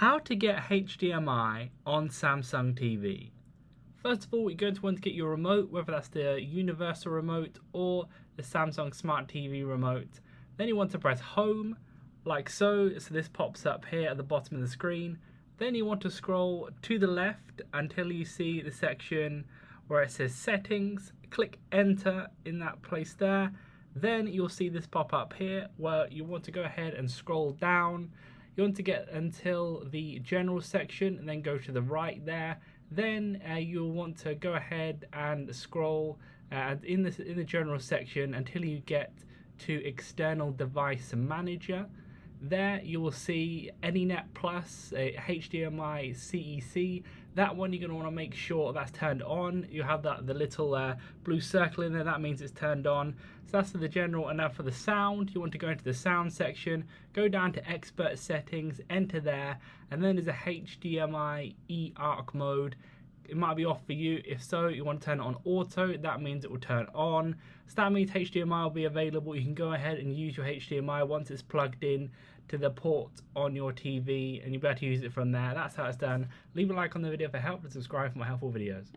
How to get HDMI on Samsung TV. First of all, you're going to want to get your remote, whether that's the universal remote or the Samsung Smart TV remote. Then you want to press home, like so. So this pops up here at the bottom of the screen. Then you want to scroll to the left until you see the section where it says settings. Click enter in that place there. Then you'll see this pop up here where you want to go ahead and scroll down. You want to get until the general section and then go to the right there. Then you'll want to go ahead and scroll in the general section until you get to external device manager. There you will see AnyNet Plus, HDMI CEC. That one you're going to want to make sure that's turned on. You have the little blue circle in there, that means it's turned on. So that's for the general. And now for the sound, you want to go into the sound section, go down to expert settings, enter there, and then there's a HDMI eARC mode. It might be off for you. If so, you want to turn it on auto. That means it will turn on. So that means HDMI will be available. You can go ahead and use your HDMI once it's plugged in to the port on your TV, and you'll be able to use it from there. That's how it's done. Leave a like on the video for help and subscribe for more helpful videos.